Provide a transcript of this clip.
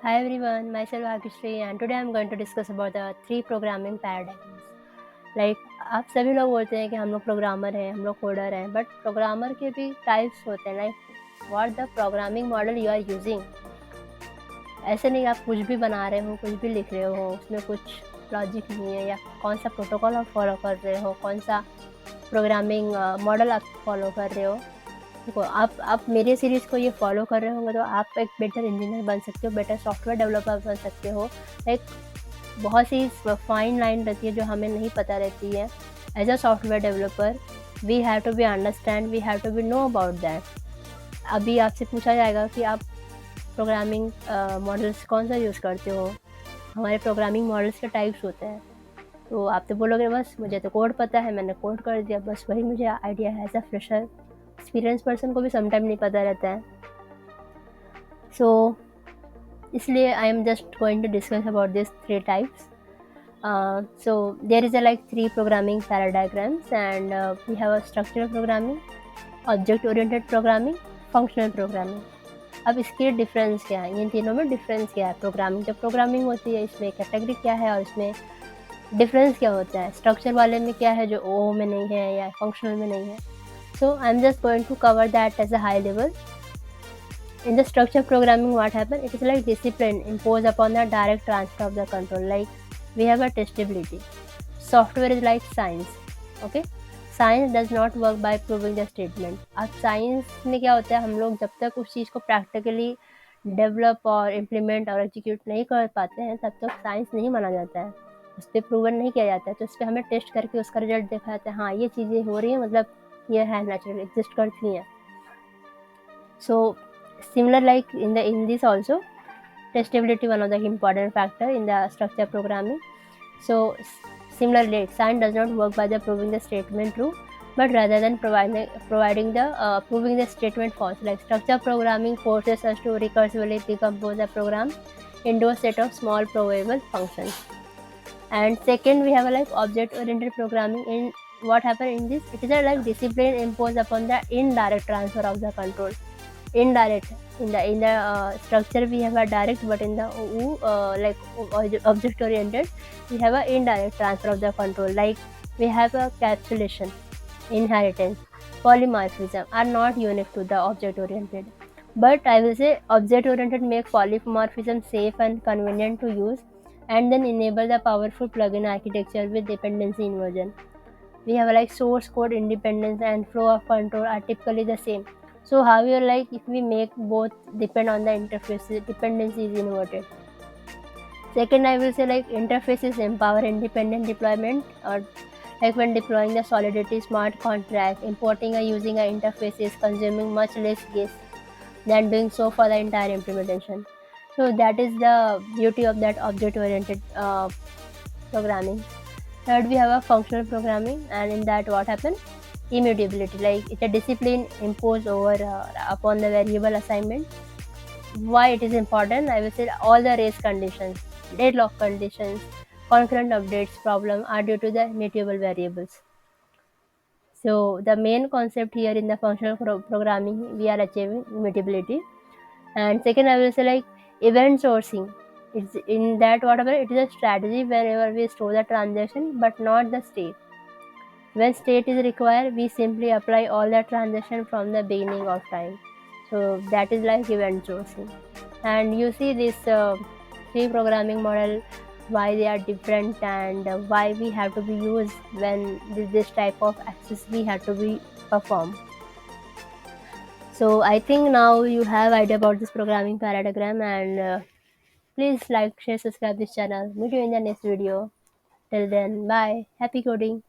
Hi everyone, myself Bhagyashree and today I'm going to discuss about the three programming paradigms. Like आप सभी लोग बोलते हैं कि हम लोग प्रोग्रामर हैं, हम लोग कोडर हैं, बट प्रोग्रामर के भी टाइप्स होते हैं like what the programming model you are using. ऐसे नहीं आप कुछ भी बना रहे हो, कुछ भी लिख रहे हो, उसमें कुछ लॉजिक नहीं है या कौन सा प्रोटोकॉल आप फॉलो कर रहे हो, कौन सा प्रोग्रामिंग मॉडल आप फॉलो कर रहे हो। देखो आप मेरे सीरीज़ को ये फॉलो कर रहे होंगे तो आप एक बेटर इंजीनियर बन सकते हो, बेटर सॉफ्टवेयर डेवलपर बन सकते हो। एक बहुत सी फाइन लाइन रहती है जो हमें नहीं पता रहती है। As a software developer we have to be understand, we have to be know about that. अभी आपसे पूछा जाएगा कि आप प्रोग्रामिंग मॉडल्स कौन सा यूज़ करते हो। हमारे प्रोग्रामिंग मॉडल्स के टाइप्स होते हैं, तो आप तो बोलोगे बस मुझे तो कोड पता है, मैंने कोड कर दिया, बस वही मुझे आइडिया है। As a fresher experience person को भी समटाइम नहीं पता रहता है। सो इसलिए I am just going to discuss about this three types. So there is a like three programming paradigms and we have a structural programming, object oriented programming, functional programming. अब इसके difference क्या है, इन तीनों में difference क्या है। Programming जब programming होती है इसमें कैटेगरी क्या है और इसमें डिफरेंस क्या होता है, स्ट्रक्चर वाले में क्या है जो ओ में नहीं है या फंक्शनल में नहीं है। So I am just going to cover that as a high level. In the structure programming, what happens? It is like discipline imposed upon the direct transfer of the control. Like we have a testability. Software is like science. Okay? Science does not work by proving the statement. अब science में क्या होता है, हम लोग जब तक उस चीज़ को प्रैक्टिकली डेवलप और इम्प्लीमेंट और एग्जीक्यूट नहीं कर पाते हैं तब तक साइंस नहीं माना जाता है, उस पर प्रूवन नहीं किया जाता है। तो उस पर हमें टेस्ट करके उसका रिजल्ट देखा जाता है, हाँ ये चीज़ें हो रही हैं, मतलब ये है, नेचुरल एग्जिस्ट करती हैं। So similar like in this also testability one of the important factor in the structure programming. So similarly science does not work by the proving the statement true, but rather than providing the proving the statement false. Like structure programming forces us to recursively decompose the program into a set of small provable functions. And second we have a like object oriented programming. In what happen in this, it is a like discipline imposed upon the indirect transfer of the control. Indirect in the structure we have a direct, but in the object oriented we have a indirect transfer of the control. Like we have a capsulation, inheritance, polymorphism are not unique to the object oriented, but I will say object oriented make polymorphism safe and convenient to use and then enable the powerful plugin architecture with dependency inversion. We have like source code independence and flow of control are typically the same. So however, like if we make both depend on the interfaces, dependency is inverted. Second, I will say like interfaces empower independent deployment, or like when deploying the Solidity smart contract, importing or using an interface is consuming much less gas than doing so for the entire implementation. So that is the beauty of that object-oriented programming. Third, we have a functional programming, and in that what happens? Immutability, like it's a discipline imposed over upon the variable assignment. Why it is important? I will say all the race conditions, deadlock conditions, concurrent updates problem are due to the mutable variables. So the main concept here in the functional programming, we are achieving immutability. And second, I will say like event sourcing. It's in that whatever it is a strategy wherever we store the transaction but not the state. When state is required, we simply apply all the transaction from the beginning of time. So that is like event sourcing. And you see this three programming model, why they are different and why we have to be used when this type of access we have to be performed. So I think now you have idea about this programming paradigm, and please like, share, subscribe this channel. Meet you in the next video. Till then, bye. Happy coding.